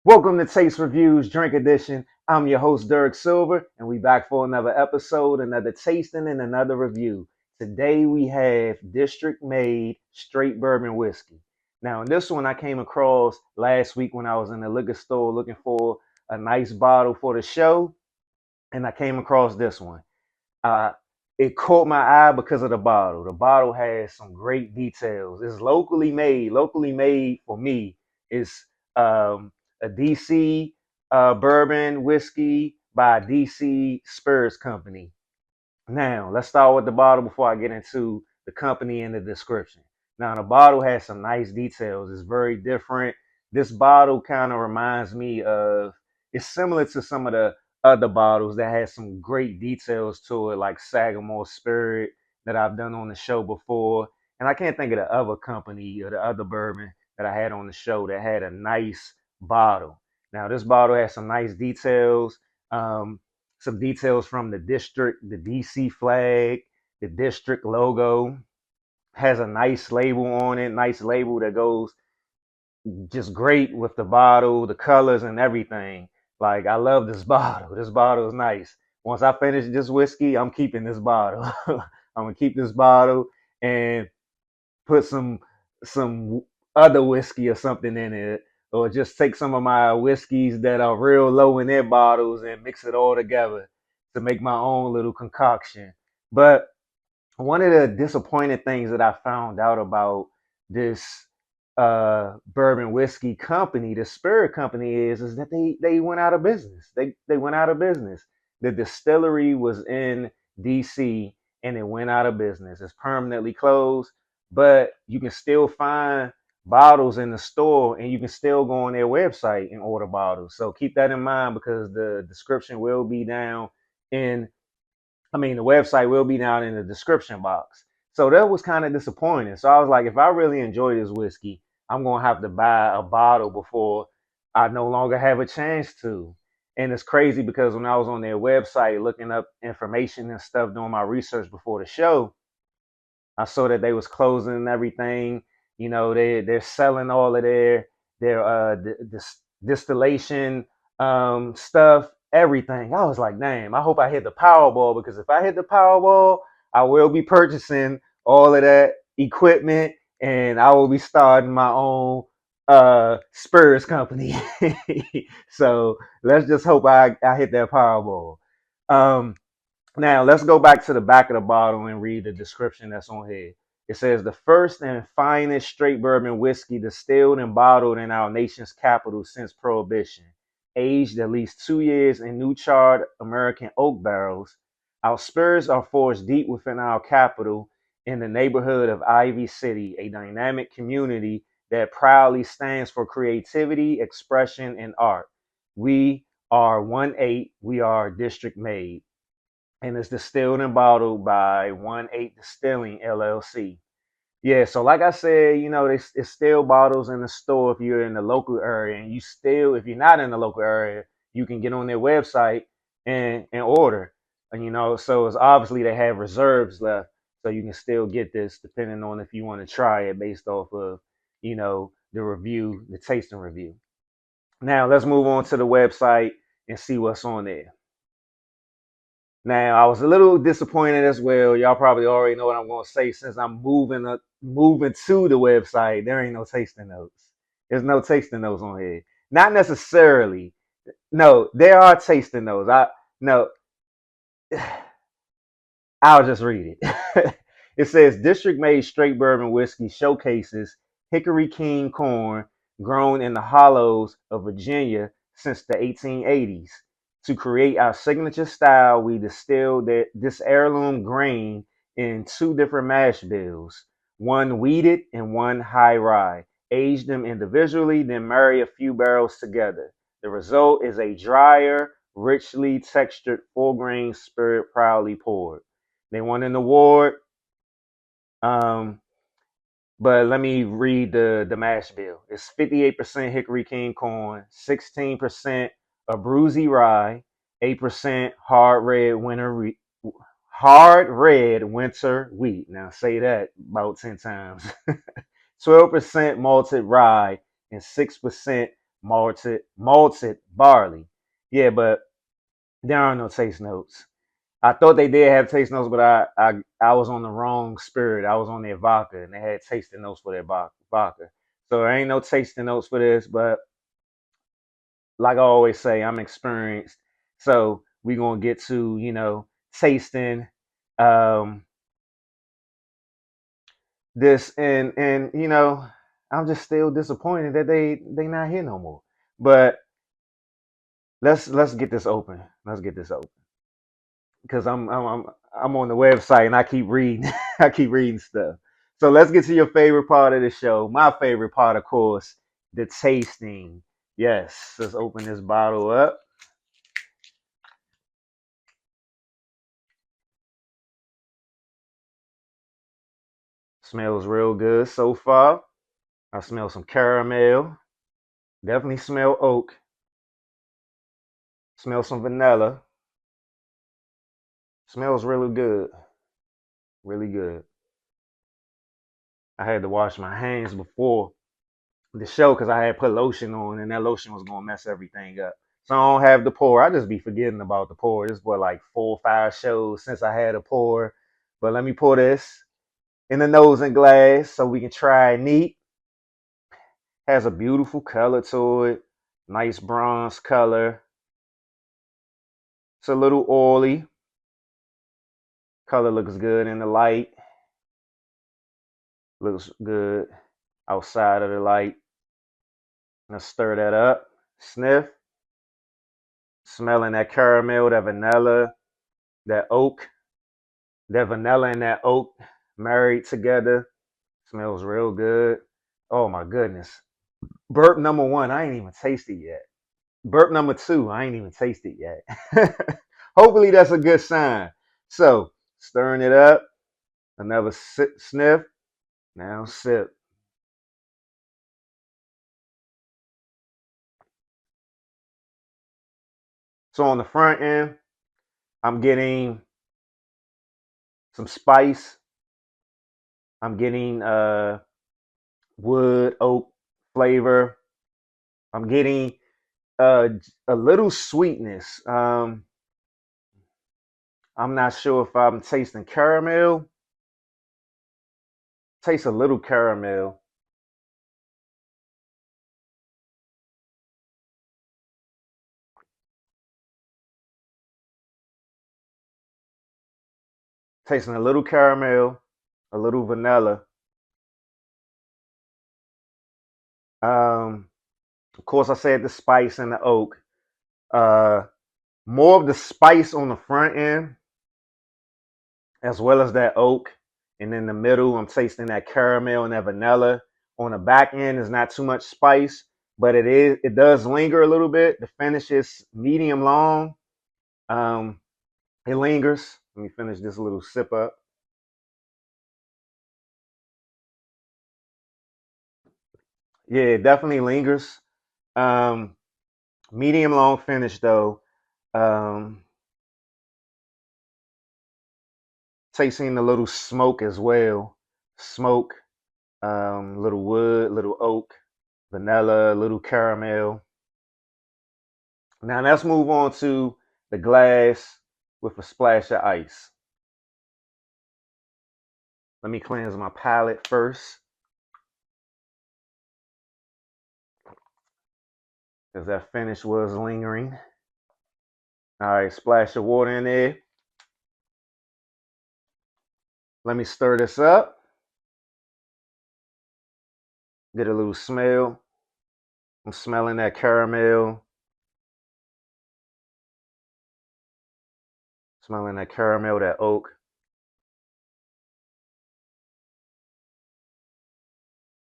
Welcome to Taste Reviews Drink Edition. I'm your host, Derek Silver, and we back for another episode, another tasting, and another review. Today we have District Made Straight Bourbon Whiskey. Now, in this one, I came across last week when I was in the liquor store looking for a nice bottle for the show, and I came across this one. Uh, it caught my eye because of the bottle. The bottle has some great details. It's locally made. Locally made for me is a DC bourbon whiskey by DC Spirits Company. Now, let's start with the bottle before I get into the company and the description. Now, the bottle has some nice details. It's very different. This bottle kind of reminds me of, it's similar to some of the other bottles that has some great details to it, like Sagamore Spirit that I've done on the show before. And I can't think of the other company or the other bourbon that I had on the show that had a nice bottle. Now, this bottle has some nice details. Some details from the district, the DC flag, the district logo has a nice label on it, nice label that goes just great with the bottle, the colors and everything. Like I love this bottle. This bottle is nice. Once I finish this whiskey, I'm keeping this bottle. I'm gonna keep this bottle and put some other whiskey or something in it, or just take some of my whiskeys that are real low in their bottles and mix it all together to make my own little concoction. But one of the disappointing things that I found out about this bourbon whiskey company, the spirit company, is that they went out of business. They went out of business. The distillery was in DC and it went out of business. It's permanently closed, but you can still find bottles in the store and you can still go on their website and order bottles. So keep that in mind because the description will be down in the website will be down in the description box. So that was kind of disappointing. So I was like, if I really enjoy this whiskey, I'm gonna have to buy a bottle before I no longer have a chance to. And it's crazy because when I was on their website looking up information and stuff, doing my research before the show, I saw that they was closing and everything. You know, they're selling all of their distillation stuff, everything. I was like, damn, I hope I hit the Powerball because if I hit the Powerball, I will be purchasing all of that equipment and I will be starting my own spirits company. So let's just hope I hit that Powerball. Um, Now, let's go back to the back of the bottle and read the description that's on here. It says, the first and finest straight bourbon whiskey distilled and bottled in our nation's capital since Prohibition. Aged at least 2 years in new charred American oak barrels, our spirits are forged deep within our capital in the neighborhood of Ivy City, a dynamic community that proudly stands for creativity, expression, and art. We are 1-8, we are district made and it's distilled and bottled by 1-8 Distilling LLC. Yeah, so like I said, it's still bottles in the store if you're in the local area, and if you're not in the local area, you can get on their website and order. And so it's obviously they have reserves left, so you can still get this depending on if you want to try it based off of the review, the tasting review. Now let's move on to the website and see what's on there. Now, I was a little disappointed as well. Y'all probably already know what I'm going to say since I'm moving to the website. There ain't no tasting notes. There's no tasting notes on here. Not necessarily. No, there are tasting notes. No, I'll just read it. It says District Made Straight Bourbon Whiskey showcases Hickory King corn grown in the hollows of Virginia since the 1880s. To create our signature style, we distilled this heirloom grain in two different mash bills, one wheated and one high rye. Age them individually, then marry a few barrels together. The result is a drier, richly textured, full grain spirit proudly poured. They won an award. Um, but let me read the mash bill. It's 58% Hickory King corn, 16% Abruzzi rye, 8% hard red winter wheat. Now say that about 10 times. 12% malted rye and 6% malted barley. Yeah, but there are no taste notes. I thought they did have taste notes, but I was on the wrong spirit. I was on their vodka, and they had tasting notes for their vodka. So there ain't no tasting notes for this, but like I always say, I'm experienced. So we gonna get to tasting um, this, and I'm just still disappointed that they not here no more. But let's get this open. Let's get this open because I'm on the website and I keep reading I keep reading stuff. So let's get to your favorite part of the show. My favorite part, of course, the tasting. Yes, let's open this bottle up. Smells real good so far. I smell some caramel. Definitely smell oak. Smell some vanilla. Smells really good. Really good. I had to wash my hands before the show because I had put lotion on and that lotion was gonna mess everything up. So I don't have the pour. I just be forgetting about the pour. This was like 4 or 5 shows since I had a pour. But let me pour this in the nose and glass so we can try it neat. Has a beautiful color to it. Nice bronze color. It's a little oily. Color looks good in the light. Looks good outside of the light. Let's stir that up. Sniff. Smelling that caramel, that vanilla, that oak. That vanilla and that oak married together. Smells real good. Oh my goodness. Burp number one, I ain't even tasted yet. Burp number two, I ain't even tasted yet. Hopefully that's a good sign. So, stirring it up. Another sniff. Now sip. So on the front end, I'm getting some spice. I'm getting wood, oak flavor. I'm getting uh, a little sweetness. I'm not sure if I'm tasting caramel. Taste a little caramel. Tasting a little caramel, a little vanilla. Um, of course, I said the spice and the oak. Uh, More of the spice on the front end, as well as that oak. And in the middle, I'm tasting that caramel and that vanilla. On the back end, is not too much spice, but it does linger a little bit. The finish is medium long. Um, it lingers. Let me finish this little sip up. Yeah, it definitely lingers. Um, Medium long finish though. Um, Tasting a little smoke as well. Smoke, little wood, little oak, vanilla, little caramel. Now let's move on to the glass with a splash of ice. Let me cleanse my palate first, because that finish was lingering. All right, splash of water in there. Let me stir this up. Get a little smell. I'm smelling that caramel. Smelling that caramel, that oak.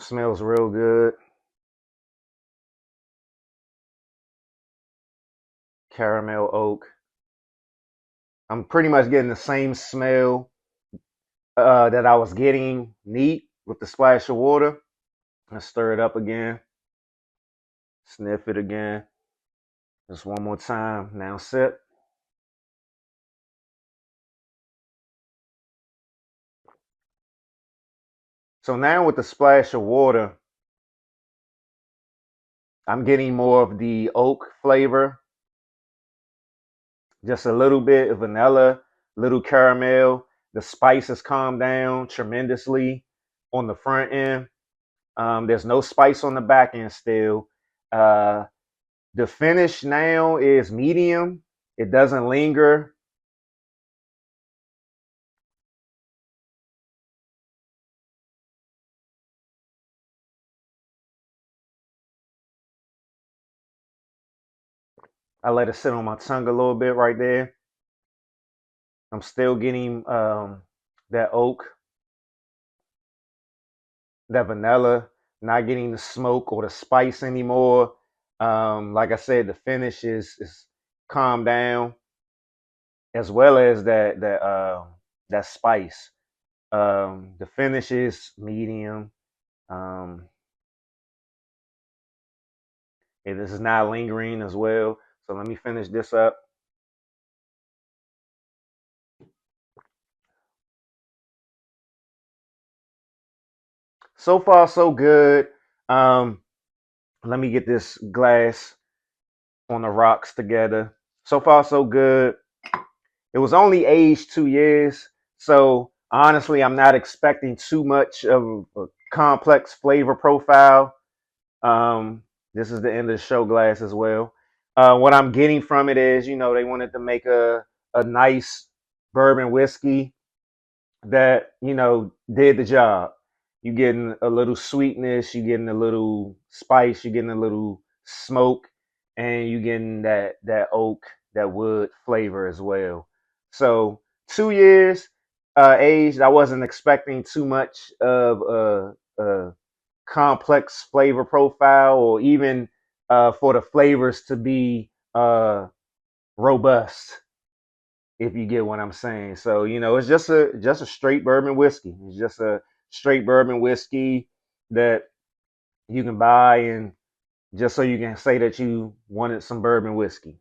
Smells real good. Caramel oak. I'm pretty much getting the same smell that I was getting neat with the splash of water. Let's stir it up again. Sniff it again. Just one more time. Now sip. So now with the splash of water, I'm getting more of the oak flavor, just a little bit of vanilla, little caramel. The spice has calmed down tremendously on the front end. There's no spice on the back end still. Uh, the finish now is medium. It doesn't linger. I let it sit on my tongue a little bit right there. I'm still getting that oak, that vanilla, not getting the smoke or the spice anymore. Like I said, the finish is calmed down, as well as that spice. The finish is medium. Um, this is not lingering as well. So let me finish this up. So far, so good. Um, Let me get this glass on the rocks together. So far, so good. It was only aged 2 years, so honestly, I'm not expecting too much of a complex flavor profile. Um, this is the end of the show glass as well. What I'm getting from it is, they wanted to make a nice bourbon whiskey that did the job. You getting a little sweetness, you getting a little spice, you getting a little smoke, and you getting that oak, that wood flavor as well. So 2 years aged. I wasn't expecting too much of a complex flavor profile, or even for the flavors to be robust, if you get what I'm saying. So it's just a straight bourbon whiskey. It's just a straight bourbon whiskey that you can buy, and just so you can say that you wanted some bourbon whiskey.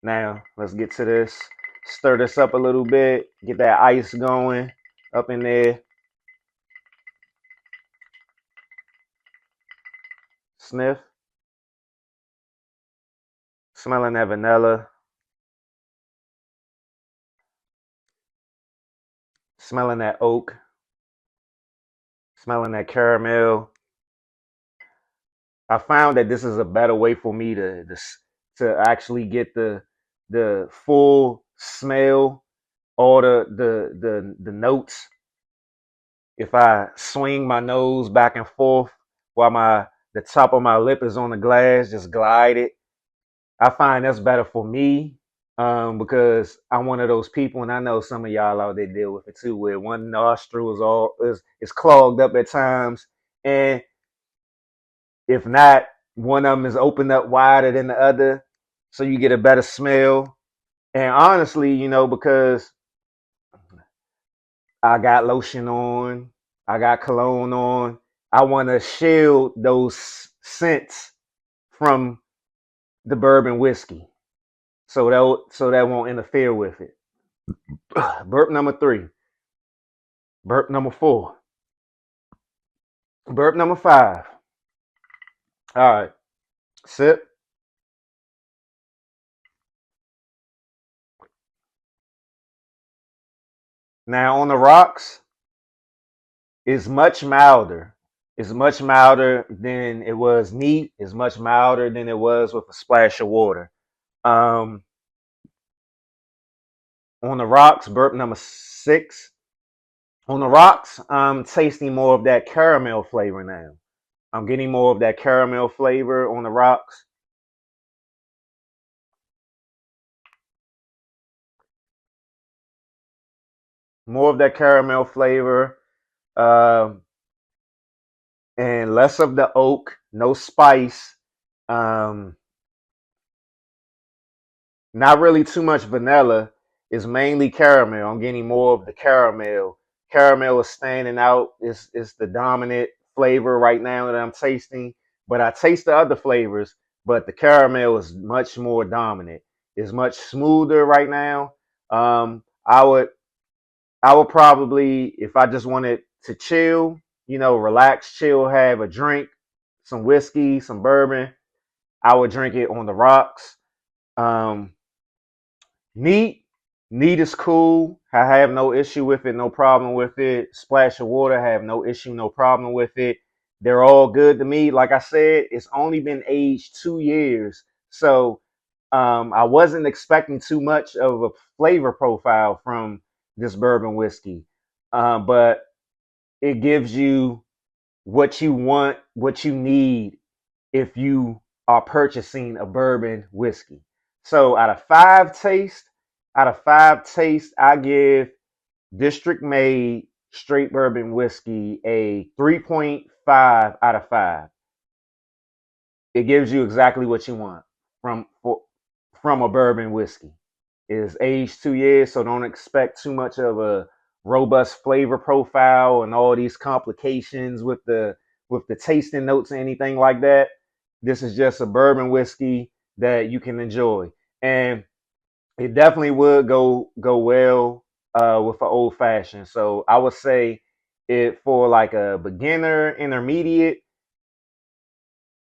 Now let's get to this. Stir this up a little bit. Get that ice going up in there. Sniff. Smelling that vanilla. Smelling that oak. Smelling that caramel. I found that this is a better way for me to actually get the full smell, all the notes. If I swing my nose back and forth while the top of my lip is on the glass, just glide it. I find that's better for me, because I'm one of those people, and I know some of y'all out there deal with it too, where one nostril is clogged up at times, and if not, one of them is opened up wider than the other, so you get a better smell. And honestly, because I got lotion on, I got cologne on, I want to shield those scents from the bourbon whiskey, so that won't interfere with it. Burp number 3, burp number 4, burp number 5. All right, sip. Now on the rocks, is much milder. It's much milder than it was neat. It's much milder than it was with a splash of water. Um, on the rocks, burp number 6. On the rocks, I'm tasting more of that caramel flavor now. I'm getting more of that caramel flavor on the rocks. More of that caramel flavor, um, and less of the oak. No spice. Um, Not really too much vanilla. It's mainly caramel. I'm getting more of the caramel. Caramel is standing out. It's the dominant flavor right now that I'm tasting. But I taste the other flavors, but the caramel is much more dominant. It's much smoother right now. I would probably, if I just wanted to chill, relax, chill, have a drink, some whiskey, some bourbon, I would drink it on the rocks. Um, neat, neat is cool. I have no issue with it, no problem with it. Splash of water, have no issue, no problem with it. They're all good to me. Like I said, it's only been aged 2 years, so I wasn't expecting too much of a flavor profile from this bourbon whiskey, but it gives you what you want, what you need if you are purchasing a bourbon whiskey. So out of five tastes, I give District Made Straight Bourbon Whiskey a 3.5 out of 5. It gives you exactly what you want from from a bourbon whiskey. It is aged 2 years, so don't expect too much of a robust flavor profile and all these complications with the tasting notes or anything like that. This is just a bourbon whiskey that you can enjoy, and it definitely would go well with an old fashioned. So I would say it for like a beginner, intermediate,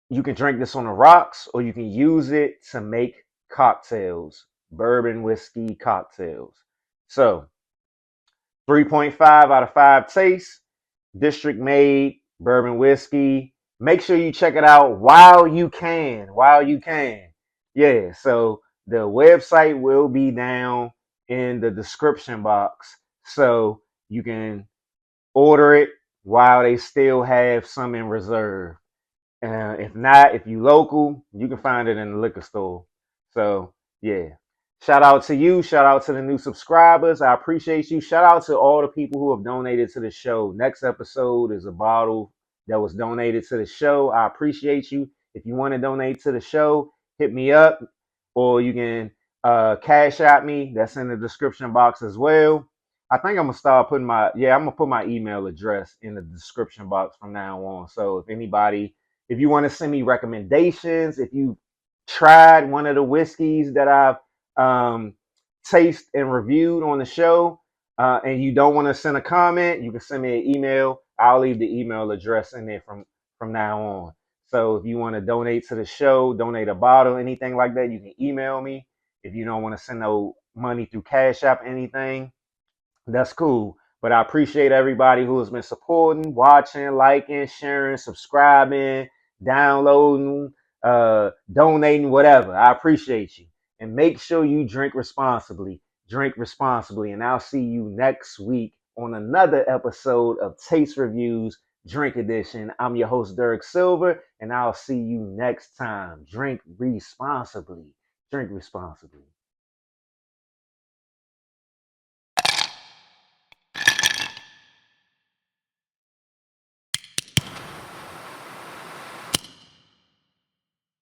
you can drink this on the rocks or you can use it to make cocktails, bourbon whiskey cocktails. So 3.5 out of 5 tastes, District Made bourbon whiskey. Make sure you check it out while you can. While you can. Yeah, so the website will be down in the description box. So you can order it while they still have some in reserve. If not, if you local, you can find it in the liquor store. So yeah. Shout out to you. Shout out to the new subscribers. I appreciate you. Shout out to all the people who have donated to the show. Next episode is a bottle that was donated to the show. I appreciate you. If you want to donate to the show, hit me up or you can cash at me. That's in the description box as well. I think I'm gonna start putting I'm gonna put my email address in the description box from now on. So if you want to send me recommendations, if you tried one of the whiskeys that I've tasted and reviewed on the show, and you don't want to send a comment, you can send me an email. I'll leave the email address in there from now on. So if you want to donate to the show, donate a bottle, anything like that, you can email me. If you don't want to send no money through Cash App, anything, that's cool. But I appreciate everybody who has been supporting, watching, liking, sharing, subscribing, downloading, donating, whatever. I appreciate you. And make sure you drink responsibly. Drink responsibly. And I'll see you next week on another episode of Taste Reviews Drink Edition. I'm your host, Derek Silver, and I'll see you next time. Drink responsibly. Drink responsibly.